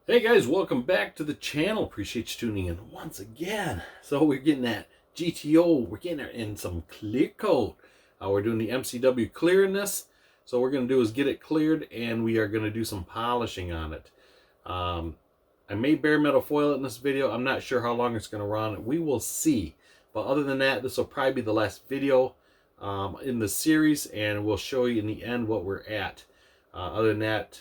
Hey guys, welcome back to the channel. Appreciate you tuning in once again. So we're getting that GTO, we're getting it in some clear coat. We're doing the MCW clear in this. So what we're going to do is get it cleared and we are going to do some polishing on it. I may bare metal foil it in this video. I'm not sure how long it's going to run. We will see. But other than that, this will probably be the last video in the series, and we'll show you in the end what we're at. Other than that,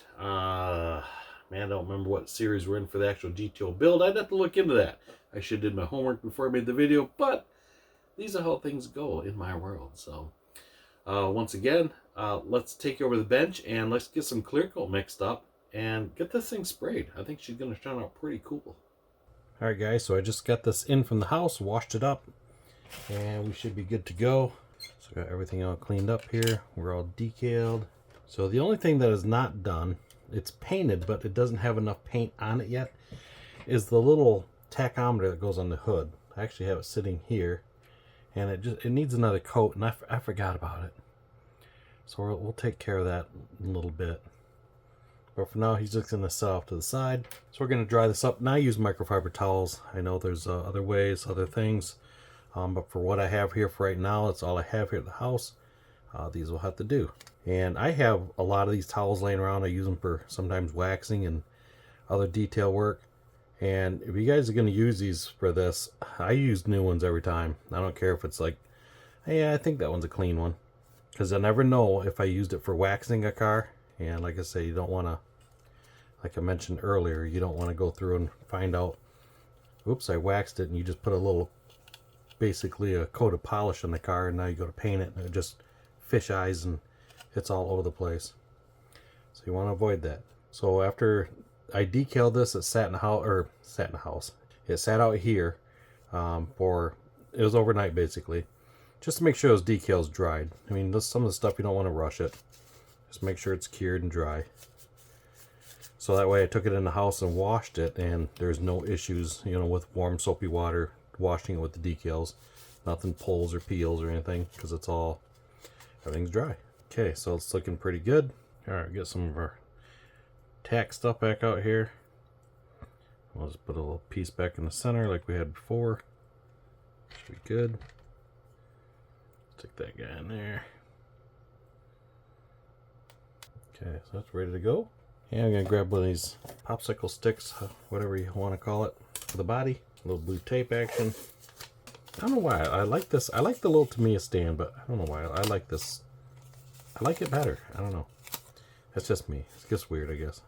man, I don't remember what series we're in for the actual GTO build. I'd have to look into that. I should have did my homework before I made the video, but these are how things go in my world. So, once again, let's take over the bench and let's get some clear coat mixed up and get this thing sprayed. I think she's going to turn out pretty cool. Alright guys, so I just got this in from the house, washed it up, and we should be good to go. So I got everything all cleaned up here. We're all decaled. So the only thing that is not done, it's painted, but it doesn't have enough paint on it yet, is the little tachometer that goes on the hood. I actually have it sitting here, and it needs another coat, and I forgot about it. So we'll take care of that in a little bit. But for now, he's just going to set off to the side. So we're going to dry this up. And I use microfiber towels. I know there's other ways, other things. But for what I have here for right now, it's all I have here at the house. These will have to do. And I have a lot of these towels laying around. I use them for sometimes waxing and other detail work. And if you guys are going to use these for this, I use new ones every time. I don't care if it's like, hey, I think that one's a clean one. Because I never know if I used it for waxing a car. And like I say, you don't want to, like I mentioned earlier, you don't want to go through and find out, oops, I waxed it, and you just put a little, basically a coat of polish on the car, and now you go to paint it, and it just fish eyes and it's all over the place. So you want to avoid that. So after I decaled this, it sat in the house, it sat out here it was overnight basically, just to make sure those decals dried. I mean, some of the stuff you don't want to rush it. Just make sure it's cured and dry. So that way I took it in the house and washed it, and there's no issues, with warm soapy water washing it with the decals. Nothing pulls or peels or anything, because everything's dry. Okay, so it's looking pretty good. Alright, get some of our tack stuff back out here. We'll just put a little piece back in the center like we had before. Should be good. Stick that guy in there. Okay, so that's ready to go. And I'm going to grab one of these popsicle sticks, whatever you want to call it, for the body. A little blue tape action. I don't know why. I like this. I like the little Tamiya stand, but I don't know why. I like this. I like it better. I don't know. That's just me. It's just weird, I guess.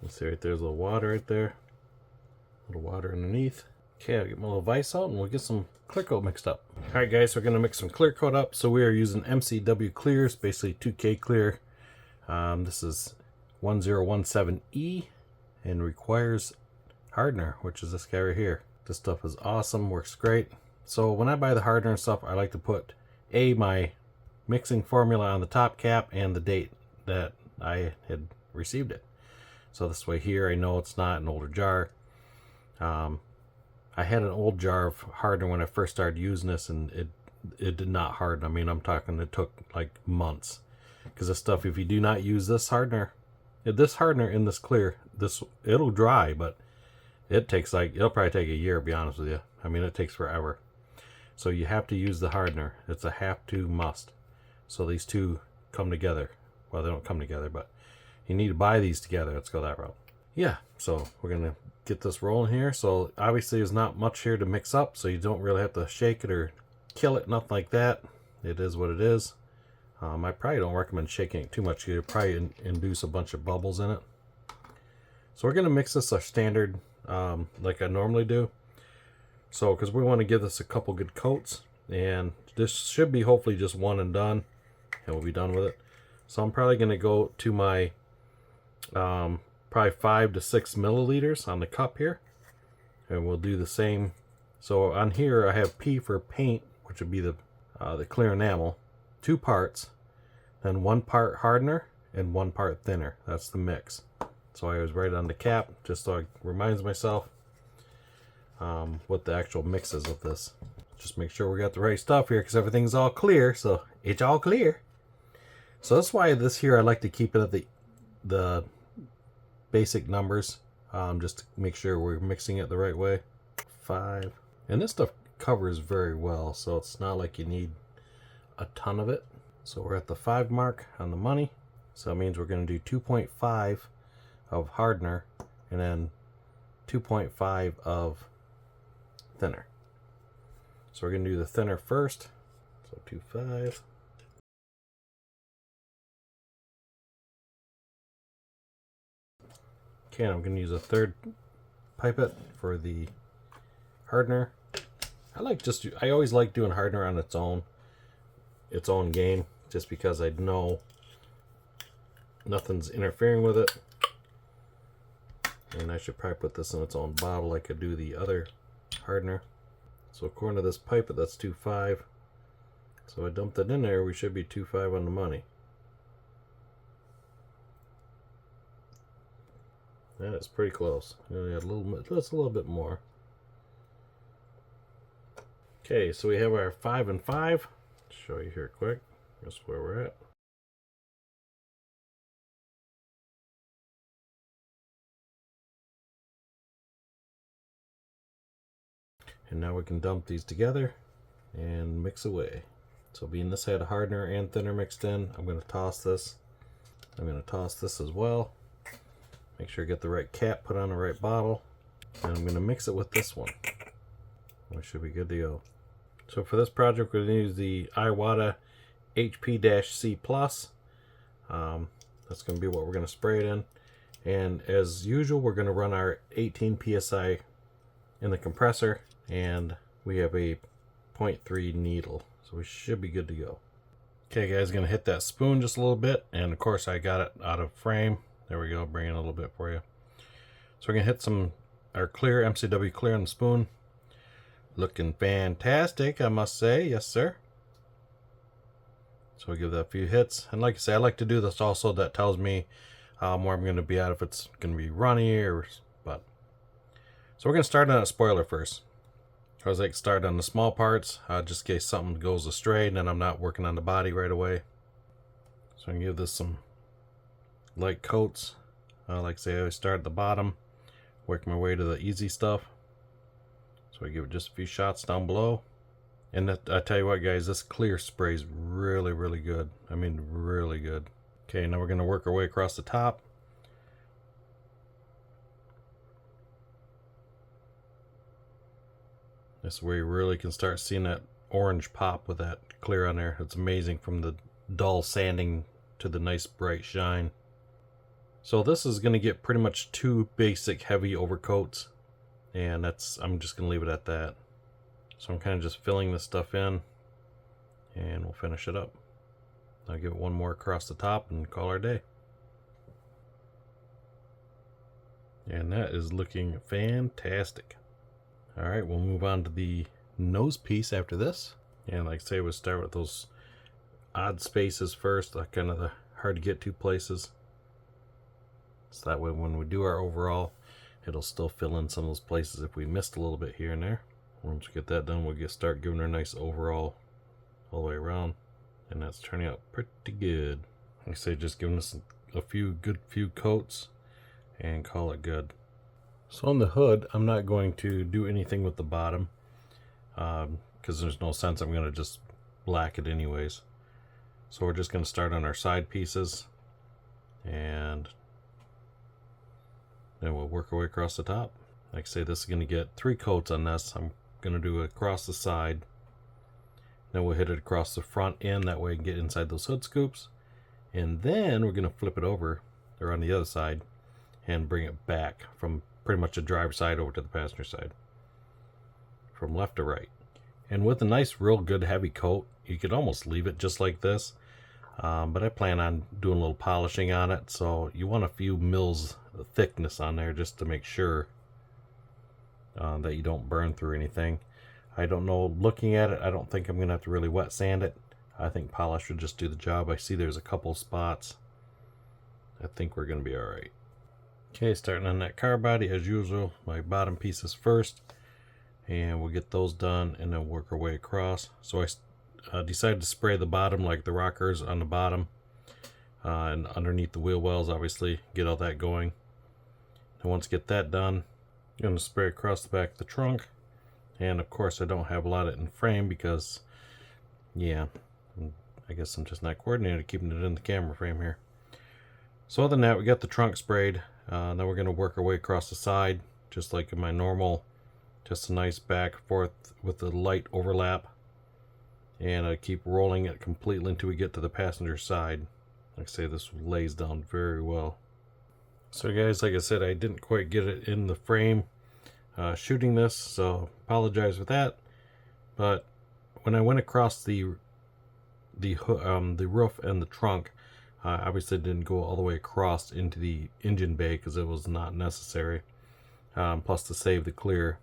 You see right there's a little water right there. A little water underneath. Okay, I'll get my little vise out and we'll get some clear coat mixed up. Alright guys, so we're going to mix some clear coat up. So we are using MCW clears, basically 2K clear. This is 1017E and requires hardener, which is this guy right here. This stuff is awesome, works great. So when I buy the hardener and stuff, I like to put my mixing formula on the top cap and the date that I had received it. So this way here I know it's not an older jar. I had an old jar of hardener when I first started using this, and it did not harden. I mean, I'm talking it took like months. Because this stuff, if you do not use this hardener in this clear, it'll dry, but it'll probably take a year, to be honest with you. I mean, it takes forever. So you have to use the hardener. It's a have to must. So these two come together. Well, they don't come together, but you need to buy these together. Let's go that route. Yeah, so we're going to get this rolling here. So obviously there's not much here to mix up, so you don't really have to shake it or kill it, nothing like that. It is what it is. I probably don't recommend shaking it too much. You'll probably induce a bunch of bubbles in it. So we're going to mix this our standard, like I normally do. So, because we want to give this a couple good coats, and this should be hopefully just one and done, and we'll be done with it. So I'm probably going to go to my probably 5 to 6 milliliters on the cup here, and we'll do the same. So on here I have P for paint, which would be the clear enamel, 2 parts, then 1 part hardener and 1 part thinner. That's the mix. So I always write it on the cap just so it reminds myself what the actual mix is of this. Just make sure we got the right stuff here, because everything's all clear. So it's all clear. So that's why this here I like to keep it at the the basic numbers, just to make sure we're mixing it the right way. 5. And this stuff covers very well, so it's not like you need a ton of it. So we're at the 5 mark on the money. So that means we're going to do 2.5 of hardener and then 2.5 of thinner. So we're going to do the thinner first. So 2.5. Okay, I'm going to use a third pipette for the hardener. I always like doing hardener on its own game, just because I know nothing's interfering with it. And I should probably put this in its own bottle like I do the other hardener. So according to this pipette, that's 2.5. So I dumped it in there, we should be 2.5 on the money. That is pretty close. That's a little bit more. Okay, so we have our 5 and 5. Show you here quick. That's where we're at. And now we can dump these together and mix away. So being this had hardener and thinner mixed in, I'm going to toss this. I'm going to toss this as well. Make sure I get the right cap put on the right bottle. And I'm going to mix it with this one. We should be good to go. So for this project, we're going to use the Iwata HP-C+. That's going to be what we're going to spray it in. And as usual, we're going to run our 18 psi in the compressor. And we have a 0.3 needle. So we should be good to go. Okay guys, going to hit that spoon just a little bit. And of course I got it out of frame. There we go, bring it a little bit for you. So we're going to hit our clear, MCW clear on the spoon. Looking fantastic, I must say. Yes, sir. So we'll give that a few hits. And like I say, I like to do this also. That tells me where I'm going to be at, if it's going to be runny or... So we're going to start on a spoiler first. I was like, start on the small parts, just in case something goes astray, and then I'm not working on the body right away. So I'm going to give this some light coats. Like I say, I always start at the bottom, work my way to the easy stuff. So I give it just a few shots down below. And I tell you what guys, this clear spray is really, really good. I mean, really good. Okay, now we're going to work our way across the top. This is where you really can start seeing that orange pop with that clear on there. It's amazing, from the dull sanding to the nice bright shine. So this is going to get pretty much 2 basic heavy overcoats, and I'm just going to leave it at that. So I'm kind of just filling this stuff in, and we'll finish it up. I'll give it one more across the top and call our day. And that is looking fantastic. Alright, we'll move on to the nose piece after this. And like I say, we'll start with those odd spaces first, kind of the hard to get to places. So that way when we do our overall, it'll still fill in some of those places if we missed a little bit here and there. Once we get that done, we'll start giving her a nice overall all the way around. And that's turning out pretty good. Like I say, just giving us a few coats and call it good. So on the hood, I'm not going to do anything with the bottom, because there's no sense. I'm going to just black it anyways. So we're just going to start on our side pieces, and then we'll work our way across the top. Like I say, this is going to get 3 coats on this. I'm going to do it across the side. Then we'll hit it across the front end. That way we can get inside those hood scoops. And then we're going to flip it over, or on the other side, and bring it back from pretty much the driver's side over to the passenger side, from left to right. And with a nice, real good heavy coat, you could almost leave it just like this. But I plan on doing a little polishing on it, so you want a few mils of thickness on there just to make sure that you don't burn through anything. I don't know, looking at it, I don't think I'm going to have to really wet sand it. I think polish would just do the job. I see there's a couple spots. I think we're going to be alright. Okay, starting on that car body as usual, my bottom pieces first, and we'll get those done and then work our way across. So I decided to spray the bottom like the rockers on the bottom, and underneath the wheel wells, obviously, get all that going. And once I get that done, I'm going to spray across the back of the trunk. And of course I don't have a lot of it in frame because, yeah, I guess I'm just not coordinated keeping it in the camera frame here. So other than that, we got the trunk sprayed. Now we're going to work our way across the side, just like in my normal, just a nice back and forth with the light overlap. And I keep rolling it completely until we get to the passenger side. Like I say, this lays down very well. So guys, like I said, I didn't quite get it in the frame shooting this, so apologize for that. But when I went across the roof and the trunk, obviously didn't go all the way across into the engine bay because it was not necessary. Plus to save the clear,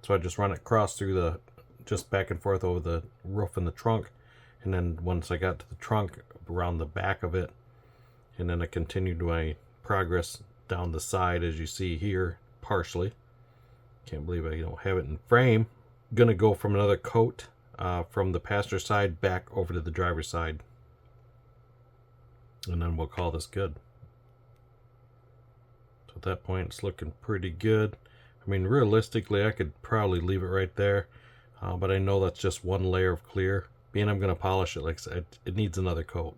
so I just run it across through the, just back and forth over the roof and the trunk, and then once I got to the trunk, around the back of it, and then I continued my progress down the side, as you see here, partially. Can't believe I don't have it in frame. Gonna go from another coat from the passenger side back over to the driver's side, and then we'll call this good. So at that point, it's looking pretty good. I mean, realistically, I could probably leave it right there, but I know that's just one layer of clear. Being I'm gonna polish it, like I said, it needs another coat,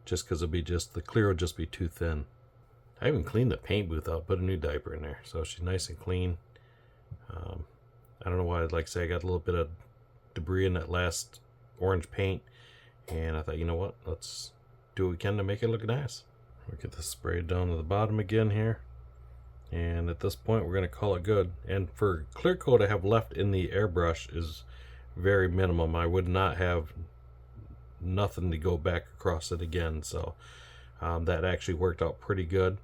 just because it'll be just, the clear would just be too thin. I even cleaned the paint booth out, put a new diaper in there, so she's nice and clean. I don't know why, like I say, I got a little bit of debris in that last orange paint, and I thought, you know what, let's do what we can to make it look nice. We'll get this sprayed down to the bottom again here, and at this point we're going to call it good. And for clear coat I have left in the airbrush is very minimum. I would not have nothing to go back across it again, so that actually worked out pretty good.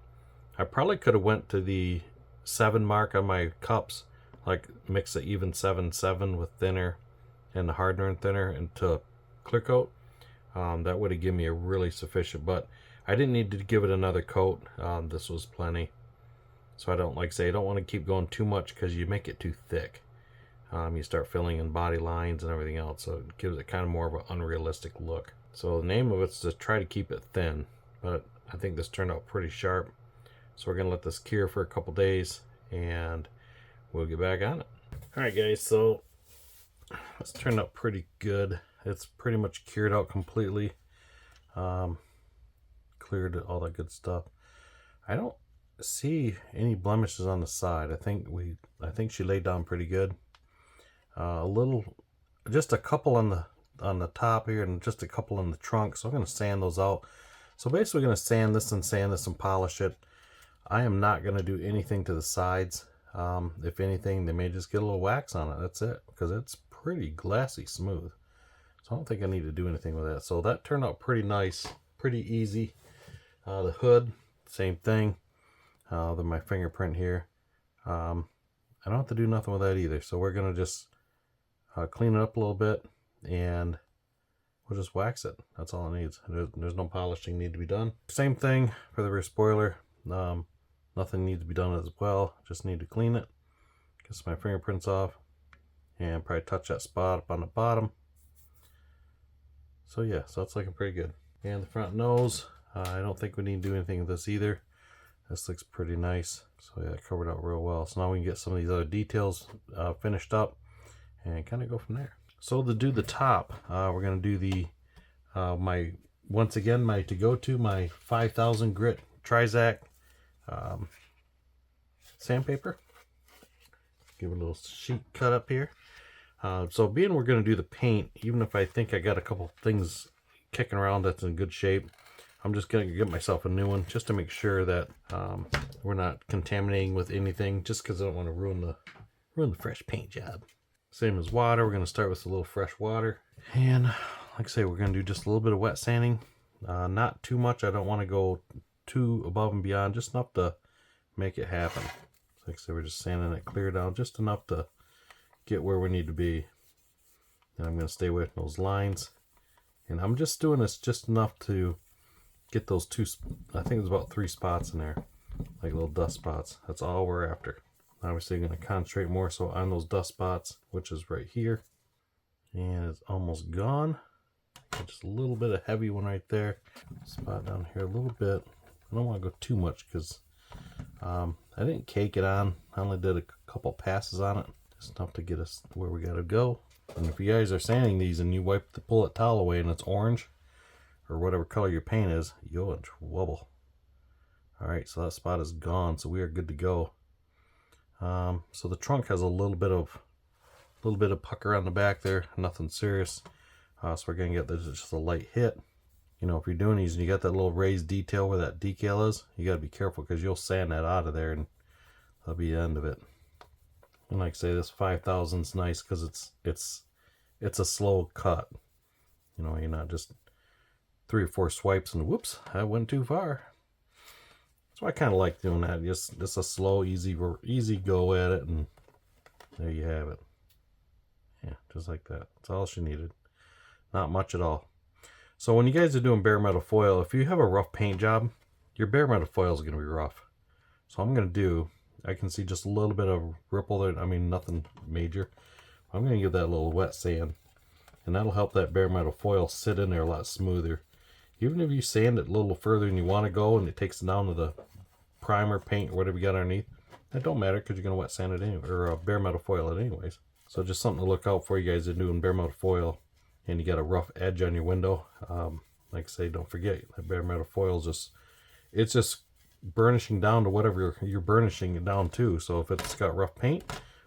I probably could have went to the 7 mark on my cups, like mix the even 7.7 with thinner and the hardener and thinner into clear coat. That would have given me a really sufficient, but I didn't need to give it another coat. This was plenty. So I don't, like say, I don't want to keep going too much because you make it too thick. You start filling in body lines and everything else, so it gives it kind of more of an unrealistic look. So the name of it's to try to keep it thin, but I think this turned out pretty sharp. So we're gonna let this cure for a couple days and we'll get back on it. Alright guys, so this turned out pretty good. It's pretty much cured out completely. Cleared all that good stuff. I don't see any blemishes on the side. I think she laid down pretty good. Just a couple on the top here and just a couple in the trunk, so I'm going to sand those out. So basically we're going to sand this and polish it. I am not going to do anything to the sides. If anything, they may just get a little wax on it. That's it, because it's pretty glassy smooth. So I don't think I need to do anything with that. So that turned out pretty nice, pretty easy. The hood, same thing. Then my fingerprint here. I don't have to do nothing with that either. So we're going to just clean it up a little bit and we'll just wax it. That's all it needs. There's no polishing need to be done. Same thing for the rear spoiler. Nothing needs to be done as well. Just need to clean it, get my fingerprints off, and probably touch that spot up on the bottom. So yeah, so that's looking pretty good. And the front nose, I don't think we need to do anything with this either. This looks pretty nice. So yeah, it covered out real well. So now we can get some of these other details finished up and kind of go from there. So to do the top, we're going to do the once again my my 5000 grit Trizac sandpaper. Give it a little sheet cut up here. So being we're going to do the paint, even if I think I got a couple things kicking around that's in good shape, I'm just going to get myself a new one just to make sure that we're not contaminating with anything, just because I don't want to ruin the fresh paint job. Same as water, we're going to start with a little fresh water. And like I say, we're going to do just a little bit of wet sanding. Not too much. I don't want to go too above and beyond, just enough to make it happen. So like I say, we're just sanding it clear down just enough to get where we need to be. And I'm going to stay away from those lines. And I'm just doing this just enough to get those two, I think there's about 3 spots in there, like little dust spots. That's all we're after. Obviously I'm going to concentrate more so on those dust spots, which is right here. And it's almost gone. Just a little bit of heavy one right there. Spot down here a little bit. I don't want to go too much because I didn't cake it on. I only did a couple passes on it. Just enough to get us where we got to go. And if you guys are sanding these and you wipe the bullet towel away and it's orange or whatever color your paint is, you're in trouble. Alright, so that spot is gone, so we are good to go. So the trunk has a little bit of pucker on the back there, nothing serious. So we're gonna get this just a light hit. You know, if you're doing these and you got that little raised detail where that decal is, you gotta be careful because you'll sand that out of there and that'll be the end of it. And like I say, this 5000 is nice because it's a slow cut. You know, you're not just 3 or 4 swipes and whoops, I went too far. So I kind of like doing that. Just a slow, easy go at it, and there you have it. Yeah, just like that. That's all she needed. Not much at all. So when you guys are doing bare metal foil, if you have a rough paint job, your bare metal foil is going to be rough. So I'm going to do, I can see just a little bit of ripple there. I mean, nothing major. I'm going to give that a little wet sand, and that'll help that bare metal foil sit in there a lot smoother. Even if you sand it a little further than you want to go and it takes it down to the primer paint or whatever you got underneath, that don't matter because you're going to wet sand it anyway, or bare metal foil it anyways. So just something to look out for you guys that are doing bare metal foil and you got a rough edge on your window. Like I say, don't forget that bare metal foil is just burnishing down to whatever you're burnishing it down to. So if it's got rough paint,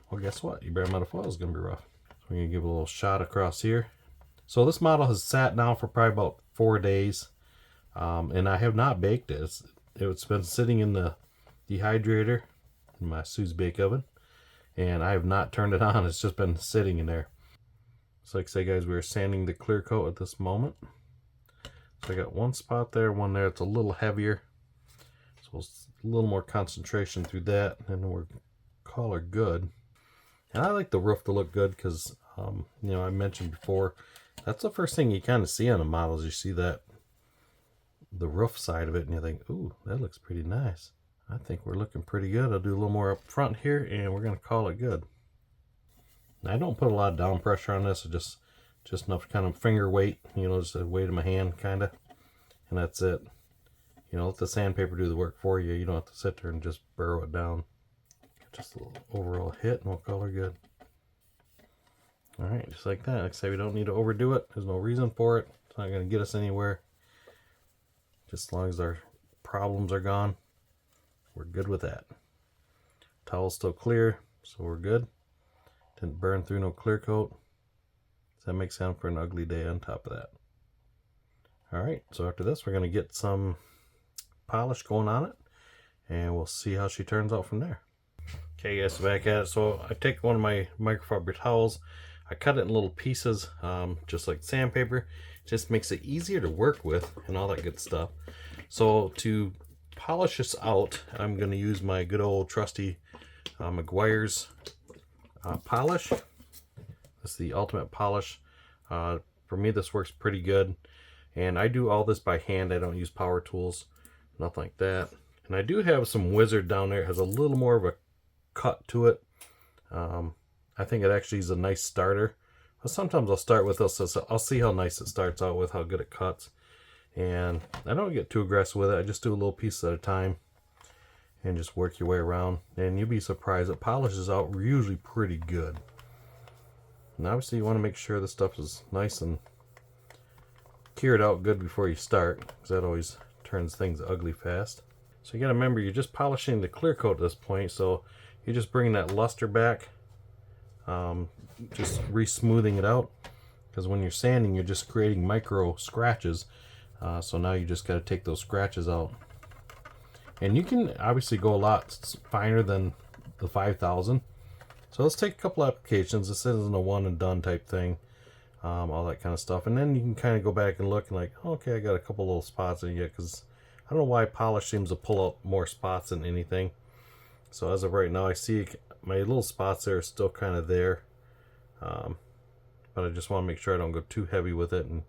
well, guess what? Your bare metal foil is going to be rough. So we're going to give it a little shot across here. So this model has sat now for probably about 4 days, and I have not baked it. It's been sitting in the dehydrator in my Sue's bake oven, and I have not turned it on. It's just been sitting in there. So like I say, guys, we're sanding the clear coat at this moment. So I got one spot there, one there. It's a little heavier, so it's a little more concentration through that, and we're call her good. And I like the roof to look good because, you know, I mentioned before, that's the first thing you kind of see on the models. You see that, the roof side of it, and you think, ooh, that looks pretty nice. I think we're looking pretty good. I'll do a little more up front here, and we're going to call it good. Now, I don't put a lot of down pressure on this. It's just enough kind of finger weight, you know, just the weight of my hand, kind of. And that's it. You know, let the sandpaper do the work for you. You don't have to sit there and just burrow it down. Just a little overall hit, and we'll call her good. Alright, just like that. Like I say, we don't need to overdo it. There's no reason for it. It's not going to get us anywhere. Just as long as our problems are gone, we're good with that. Towel's still clear, so we're good. Didn't burn through no clear coat. Does that make sense for an ugly day on top of that? Alright, so after this, we're going to get some polish going on it, and we'll see how she turns out from there. Okay, guys, back at it. So I take one of my microfiber towels, I cut it in little pieces, just like sandpaper. Just makes it easier to work with and all that good stuff. So to polish this out, I'm going to use my good old trusty Meguiar's polish. This is the ultimate polish. For me, this works pretty good. And I do all this by hand. I don't use power tools, nothing like that. And I do have some Wizard down there. It has a little more of a cut to it. I think it actually is a nice starter. But sometimes I'll start with this. So I'll see how nice it starts out with, how good it cuts. And I don't get too aggressive with it. I just do a little piece at a time and just work your way around. And you'll be surprised. It polishes out usually pretty good. And obviously you want to make sure the stuff is nice and cured out good before you start, because that always turns things ugly fast. So you got to remember, you're just polishing the clear coat at this point. So you're just bringing that luster back. Just re-smoothing it out, because when you're sanding, you're just creating micro scratches. So now you just got to take those scratches out, and you can obviously go a lot finer than the 5000. So let's take a couple applications. This isn't a one and done type thing, all that kind of stuff, and then you can kind of go back and look and like, okay, I got a couple little spots in here, because I don't know why polish seems to pull up more spots than anything. So as of right now, I see my little spots there are still kind of there. But I just want to make sure I don't go too heavy with it and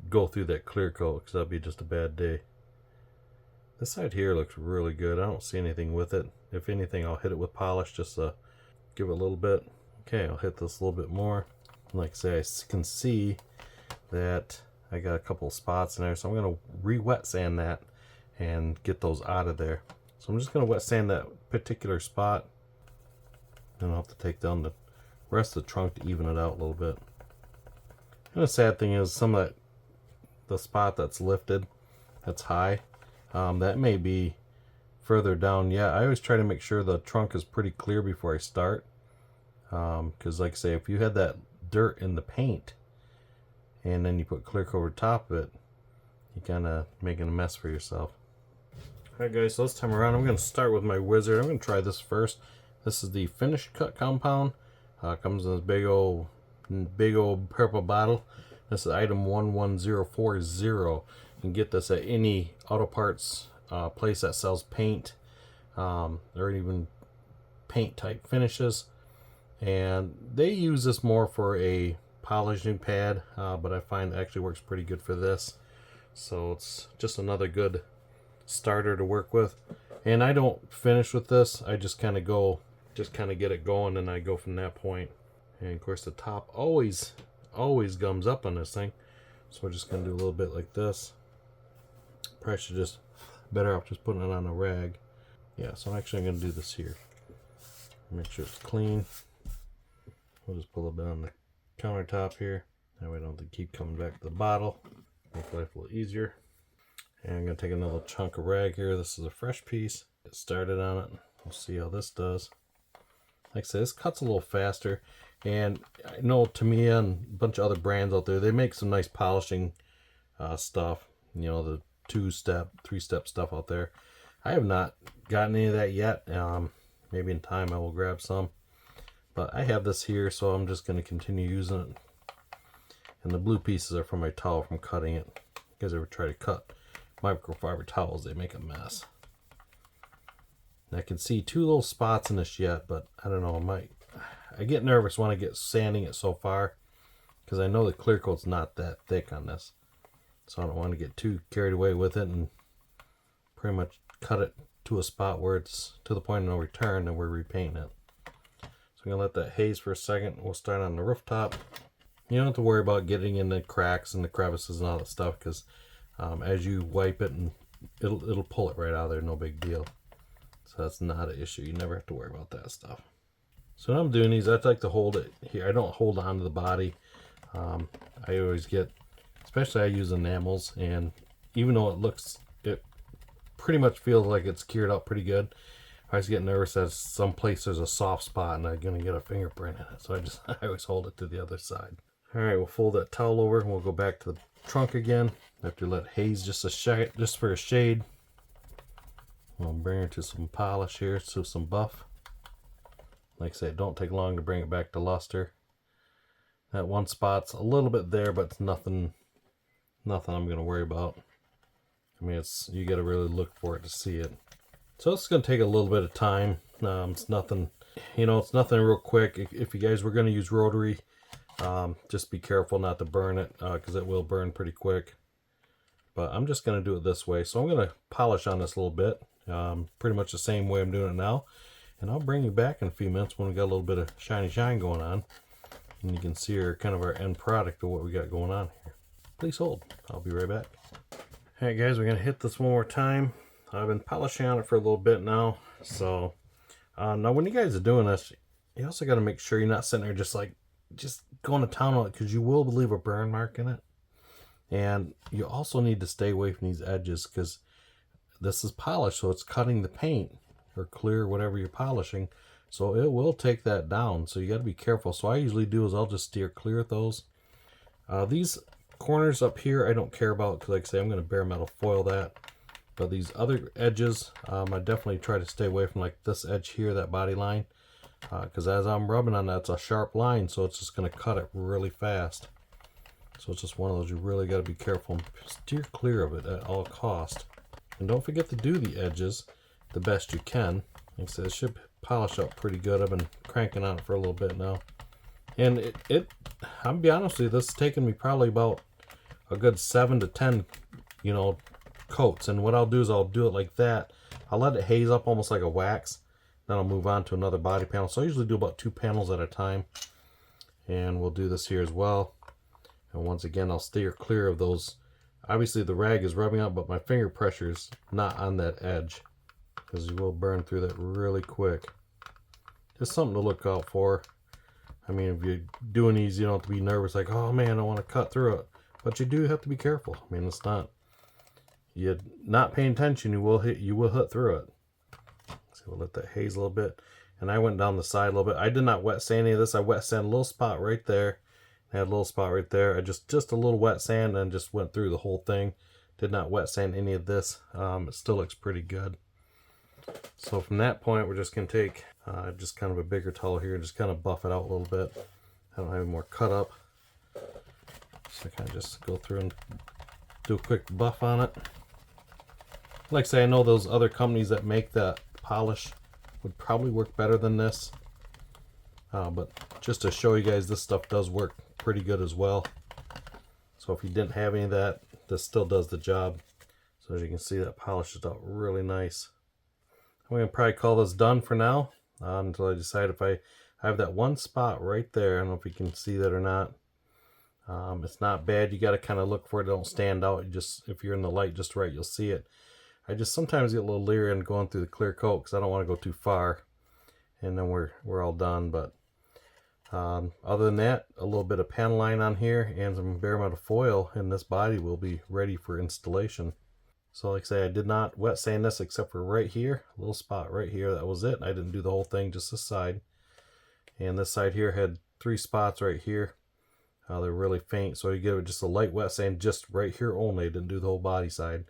go through that clear coat, because that'd be just a bad day. This side here looks really good. I don't see anything with it. If anything, I'll hit it with polish just to give it a little bit. Okay, I'll hit this a little bit more. Like I say, I can see that I got a couple of spots in there, so I'm going to re-wet sand that and get those out of there. So I'm just going to wet sand that particular spot, and I'll have to take down the rest of the trunk to even it out a little bit. And the sad thing is, some of the spot that's lifted, that's high, that may be further down. Yeah, I always try to make sure the trunk is pretty clear before I start, because like I say, if you had that dirt in the paint and then you put clear coat over top of it, you kind of making a mess for yourself. Alright guys, so this time around I'm going to start with my wizard. I'm going to try this first. This is the finished cut compound. Comes in this big old purple bottle. This is item 11040. You can get this at any auto parts place that sells paint, or even paint type finishes. And they use this more for a polishing pad, but I find it actually works pretty good for this. So it's just another good starter to work with. And I don't finish with this. I just kind of get it going, and I go from that point. And of course the top always gums up on this thing, so we're just gonna do a little bit like this. Probably should just better off just putting it on a rag. Yeah, so I'm actually gonna do this here. Make sure it's clean. We'll just put a little bit on the countertop here. That way I don't have to keep coming back to the bottle. Make life a little easier. And I'm gonna take another chunk of rag here. This is a fresh piece. Get started on it. We'll see how this does. Like I said, this cuts a little faster. And I know Tamiya and a bunch of other brands out there, they make some nice polishing stuff. You know, the 2-step, 3-step stuff out there. I have not gotten any of that yet. Maybe in time I will grab some. But I have this here, so I'm just going to continue using it. And the blue pieces are from my towel from cutting it. You guys ever try to cut microfiber towels? They make a mess. And I can see 2 little spots in this yet, but I don't know, I get nervous when I get sanding it so far, because I know the clear coat's not that thick on this. So I don't want to get too carried away with it and pretty much cut it to a spot where it's to the point of no return and we're repainting it. So I'm going to let that haze for a second. We'll start on the rooftop. You don't have to worry about getting in the cracks and the crevices and all that stuff, because as you wipe it, and it'll pull it right out of there, no big deal. So that's not an issue. You never have to worry about that stuff. So when I'm doing these, I like to hold it here. I don't hold on to the body. I always get, especially I use enamels, and even though it pretty much feels like it's cured up pretty good, I always get nervous that someplace there's a soft spot and I'm going to get a fingerprint in it. So I always hold it to the other side. All right, we'll fold that towel over and we'll go back to the trunk again. After let haze just for a shade. We'll bring her to some polish here, so some buff. Like I said, don't take long to bring it back to luster. That one spot's a little bit there, but it's nothing I'm going to worry about. I mean, you got to really look for it to see it. So it's going to take a little bit of time. It's nothing, it's nothing real quick. If you guys were going to use rotary, just be careful not to burn it, because it will burn pretty quick. But I'm just going to do it this way. So I'm going to polish on this a little bit, pretty much the same way I'm doing it now. And I'll bring you back in a few minutes when we got a little bit of shiny shine going on. And you can see our end product of what we got going on here. Please hold. I'll be right back. Alright guys, we're going to hit this one more time. I've been polishing on it for a little bit now. So now when you guys are doing this, you also got to make sure you're not sitting there just going to town on it, because you will leave a burn mark in it. And you also need to stay away from these edges, because this is polished, so it's cutting the paint or clear, whatever you're polishing, so it will take that down. So you got to be careful. So I usually do is I'll just steer clear of those. These corners up here I don't care about, because like I say, I'm going to bare metal foil that. But these other edges, I definitely try to stay away from, like this edge here, that body line, because as I'm rubbing on that, it's a sharp line, so it's just going to cut it really fast. So it's just one of those you really got to be careful and steer clear of it at all cost. And don't forget to do the edges the best you can. Like I said, it should polish up pretty good. I've been cranking on it for a little bit now. And I'll be honest with you, this has taken me probably about a good 7 to 10, coats. And what I'll do is I'll do it like that. I'll let it haze up almost like a wax. Then I'll move on to another body panel. So I usually do about 2 panels at a time. And we'll do this here as well. And once again, I'll steer clear of those. Obviously the rag is rubbing up, but my finger pressure is not on that edge, because you will burn through that really quick. Just something to look out for. I mean, if you're doing these, you don't have to be nervous like, oh man, I want to cut through it. But you do have to be careful. I mean, it's not, you're not paying attention, you will hit through it. So we'll let that haze a little bit. And I went down the side a little bit. I did not wet sand any of this. I wet sand a little spot right there. I had a little spot right there. I just a little wet sand and just went through the whole thing. Did not wet sand any of this. It still looks pretty good. So from that point, we're just going to take just kind of a bigger towel here and just kind of buff it out a little bit. I don't have any more cut up. So I kind of just go through and do a quick buff on it. Like I say, I know those other companies that make that polish would probably work better than this. But just to show you guys, this stuff does work pretty good as well. So if you didn't have any of that, this still does the job. So as you can see, that polishes out really nice. I'm going to probably call this done for now until I decide if I have that one spot right there. I don't know if you can see that or not. It's not bad. You got to kind of look for it. Don't stand out. You just, if you're in the light just right, you'll see it. I just sometimes get a little leery in going through the clear coat because I don't want to go too far. And then we're all done. But other than that, a little bit of panel line on here and some bare metal foil, and this body will be ready for installation. So like I say, I did not wet sand this except for right here, a little spot right here. That was it. I didn't do the whole thing, just this side. And this side here had 3 spots right here. They're really faint, so you give it just a light wet sand just right here only. I didn't do the whole body side.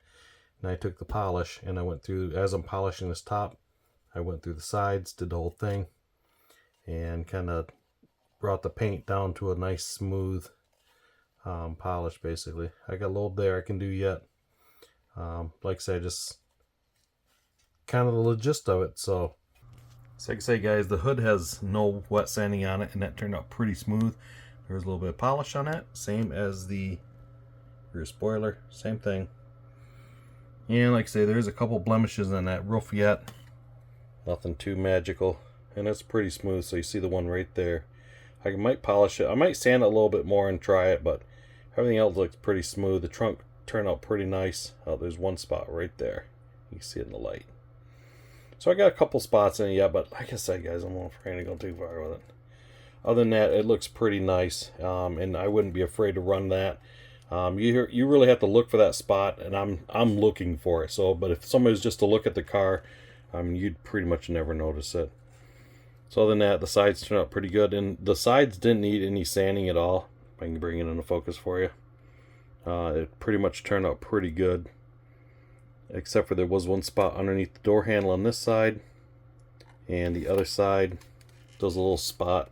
And I took the polish and I went through, as I'm polishing this top, I went through the sides, did the whole thing, and kind of brought the paint down to a nice smooth polish basically. I got a little there I can do yet. Like I said, just kind of the gist of it. So like I say, guys, the hood has no wet sanding on it, and that turned out pretty smooth. There's a little bit of polish on that, same as the rear spoiler, same thing. And like I say, there's a couple blemishes on that roof yet, nothing too magical, and it's pretty smooth. So you see the one right there. I might polish it. I might sand it a little bit more and try it, but everything else looks pretty smooth. The trunk turned out pretty nice. Oh, there's one spot right there. You can see it in the light. So I got a couple spots in it yet, but like I said, guys, I'm not afraid to go too far with it. Other than that, it looks pretty nice, and I wouldn't be afraid to run that. You really have to look for that spot, and I'm looking for it. So, but if somebody's just to look at the car, you'd pretty much never notice it. So other than that, the sides turned out pretty good, and the sides didn't need any sanding at all. If I can bring it into focus for you. It pretty much turned out pretty good, except for there was one spot underneath the door handle on this side, and the other side, there's a little spot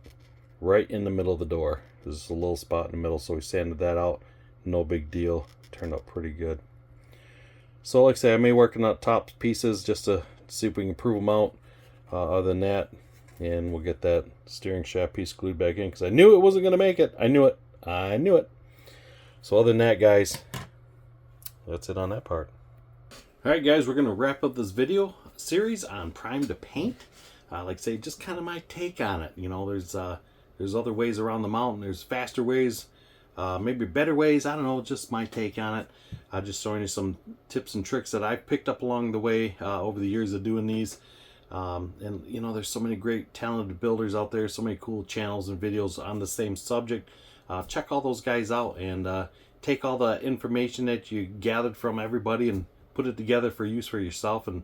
right in the middle of the door. There's a little spot in the middle, so we sanded that out. No big deal. Turned out pretty good. So like I say, I may work on the top pieces just to see if we can improve them out. Other than that, and we'll get that steering shaft piece glued back in, because I knew it wasn't going to make it. I knew it. So other than that, guys, that's it on that part. Alright guys, we're going to wrap up this video series on Prime to Paint. Like I say, just kind of my take on it. You know, there's other ways around the mountain. There's faster ways, maybe better ways. I don't know, just my take on it. Just showing you some tips and tricks that I've picked up along the way over the years of doing these. And you know, there's so many great talented builders out there, so many cool channels and videos on the same subject. Check all those guys out and take all the information that you gathered from everybody and put it together for use for yourself, and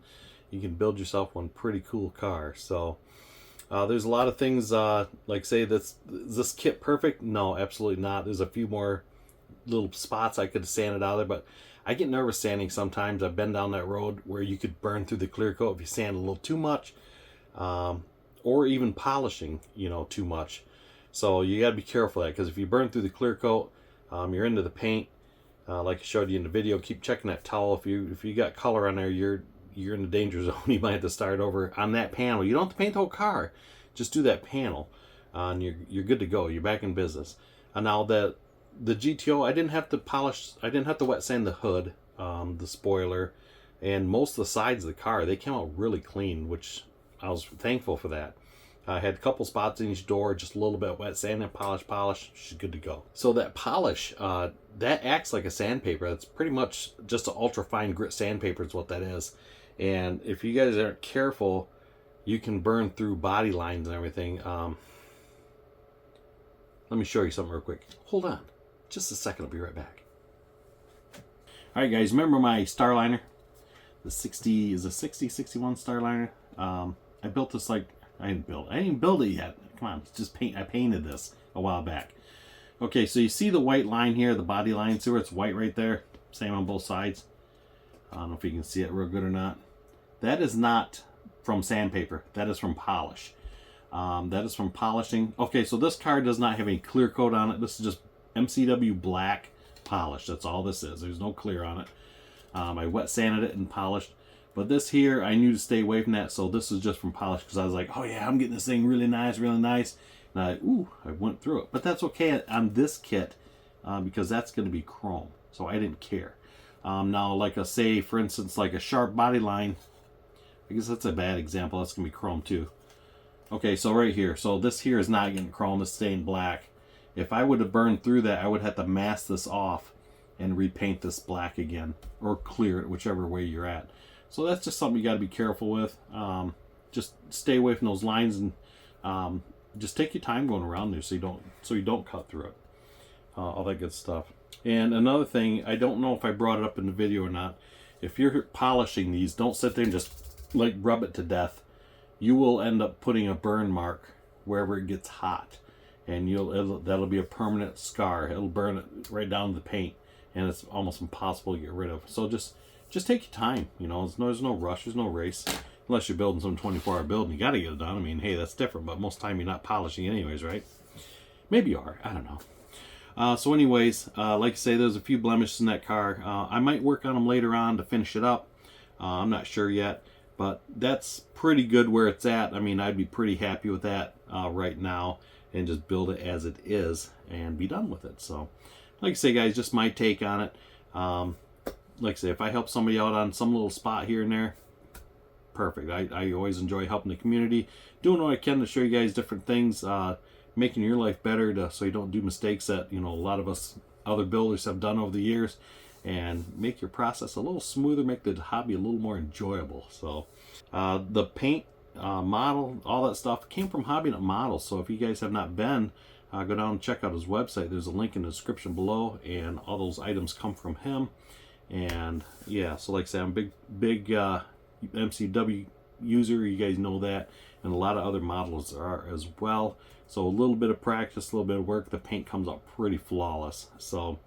you can build yourself one pretty cool car. So there's a lot of things, like say, is this kit perfect? No, absolutely not. There's a few more little spots I could have sanded out of there, but I get nervous sanding sometimes. I've been down that road where you could burn through the clear coat if you sand a little too much, or even polishing, you know, too much. So you got to be careful of that, because if you burn through the clear coat, you're into the paint. Like I showed you in the video, keep checking that towel. If you got color on there, you're in the danger zone. You might have to start over on that panel. You don't have to paint the whole car. Just do that panel, and you're good to go. You're back in business. And now the GTO, I didn't have to polish. I didn't have to wet sand the hood, the spoiler, and most of the sides of the car. They came out really clean, which I was thankful for that. I had a couple spots in each door, just a little bit of wet sand and polish. She's good to go. So that polish, that acts like a sandpaper. That's pretty much just an ultra fine grit sandpaper is what that is. And if you guys aren't careful, you can burn through body lines and everything. Let me show you something real quick. Hold on. Just a second. I'll be right back. All right, guys. Remember my Starliner? The 61 Starliner? I built this like... I didn't build it yet. Come on. It's just paint. I painted this a while back. Okay, so you see the white line here, the body line. See where it's white right there? Same on both sides. I don't know if you can see it real good or not. That is not from sandpaper. That is from polish. That is from polishing. Okay, so this car does not have any clear coat on it. This is just MCW black polish. That's all this is. There's no clear on it. I wet sanded it and polished. But this here, I knew to stay away from that. So this is just from polish because I was like, oh yeah, I'm getting this thing really nice, really nice. And I went through it. But that's okay on this kit because that's going to be chrome. So I didn't care. Now, like say, for instance, like a sharp body line. I guess that's a bad example. That's going to be chrome too. Okay, so right here. So this here is not getting chrome. It's staying black. If I would have burned through that, I would have to mask this off and repaint this black again. Or clear it, whichever way you're at. So that's just something you got to be careful with. Just stay away from those lines and just take your time going around there so you don't cut through it. All that good stuff. And another thing, I don't know if I brought it up in the video or not. If you're polishing these, don't sit there and just like rub it to death. You will end up putting a burn mark wherever it gets hot, and that'll be a permanent scar. It'll burn it right down to the paint, and it's almost impossible to get rid of. So just take your time. You know, there's no rush, there's no race, unless you're building some 24-hour build and you got to get it done. I mean, hey, that's different, but most of the time you're not polishing anyways, right? Maybe you are. I don't know. So anyways, like I say, there's a few blemishes in that car. I might work on them later on to finish it up. I'm not sure yet. But that's pretty good where it's at. I mean, I'd be pretty happy with that right now and just build it as it is and be done with it. So, like I say, guys, just my take on it. Like I say, if I help somebody out on some little spot here and there, perfect. I always enjoy helping the community, doing what I can to show you guys different things, making your life better so you don't do mistakes that, you know, a lot of us other builders have done over the years. And make your process a little smoother, make the hobby a little more enjoyable. So the paint model, all that stuff came from Hobby Nut Models. So if you guys have not been, go down and check out his website. There's a link in the description below, and all those items come from him. And yeah, so like I said, I'm a big MCW user. You guys know that, and a lot of other models are as well. So a little bit of practice, a little bit of work, the paint comes out pretty flawless. So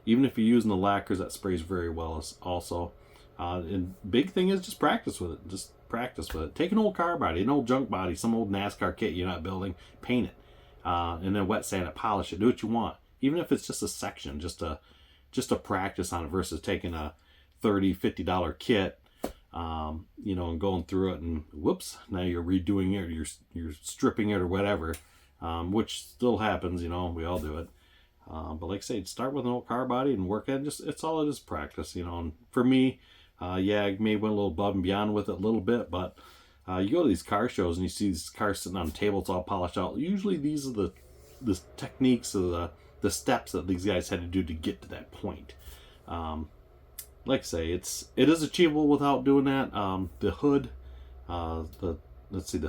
even if you're using the lacquers, that sprays very well also. And big thing is just practice with it. Just practice with it. Take an old car body, an old junk body, some old NASCAR kit you're not building, paint it. And then wet sand it, polish it, do what you want. Even if it's just a section, just a practice on it versus taking a $30, $50 kit, you know, and going through it and whoops, now you're redoing it, or you're stripping it or whatever, which still happens, you know, we all do it. But like I say, start with an old car body and work at it. It's all it is, practice, you know. And for me, yeah, I may went a little above and beyond with it a little bit, but you go to these car shows and you see these cars sitting on a table, it's all polished out. Usually these are the techniques of the steps that these guys had to do to get to that point. Like I say, it is achievable without doing that. The hood, the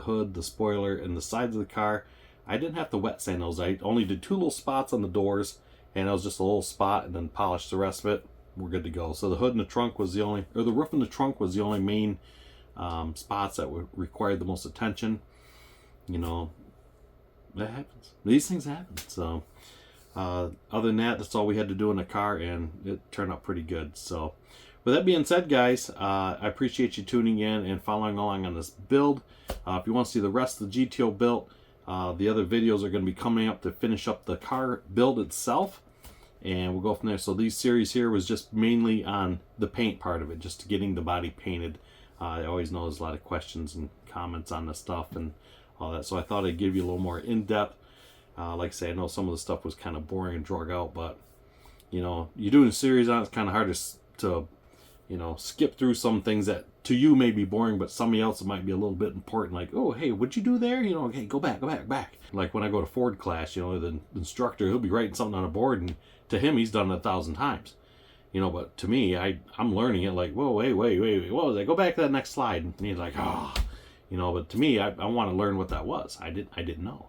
hood, the spoiler, and the sides of the car, I didn't have to wet sand those. I only did 2 little spots on the doors, and it was just a little spot, and then polished the rest of it. We're good to go. So the hood and the trunk was the roof and the trunk was the only main spots that required the most attention. You know, that happens. These things happen. So other than that, that's all we had to do in the car, and it turned out pretty good. So with that being said, guys, I appreciate you tuning in and following along on this build. If you want to see the rest of the GTO built, the other videos are going to be coming up to finish up the car build itself, and we'll go from there. So these series here was just mainly on the paint part of it, just getting the body painted. I always know there's a lot of questions and comments on this stuff and all that, so I thought I'd give you a little more in-depth. Like I say, I know some of the stuff was kind of boring and drug out, but you know, you're doing a series on it's kind of hard to you know, skip through some things that to you may be boring, but somebody else might be a little bit important. Like, oh, hey, what'd you do there? You know, hey, go back. Like when I go to Ford class, you know, the instructor, he'll be writing something on a board, and to him, he's done it 1,000 times. You know, but to me, I'm learning it like, whoa, wait, what was that? Go back to that next slide. And he's like, oh, you know, but to me, I want to learn what that was. I didn't know.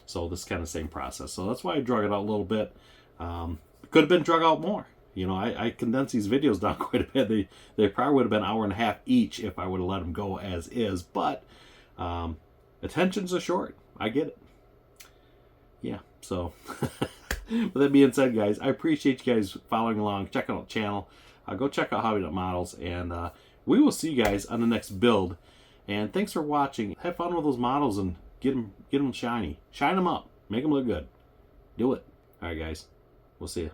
So this is kind of the same process. So that's why I drug it out a little bit. Could have been drug out more. You know, I condensed these videos down quite a bit. They probably would have been 1.5 hours each if I would have let them go as is. But attentions are short. I get it. Yeah, so with that being said, guys, I appreciate you guys following along, checking out the channel. Go check out Hobby Nut Models, and we will see you guys on the next build. And thanks for watching. Have fun with those models and get them shiny. Shine them up. Make them look good. Do it. All right, guys. We'll see you.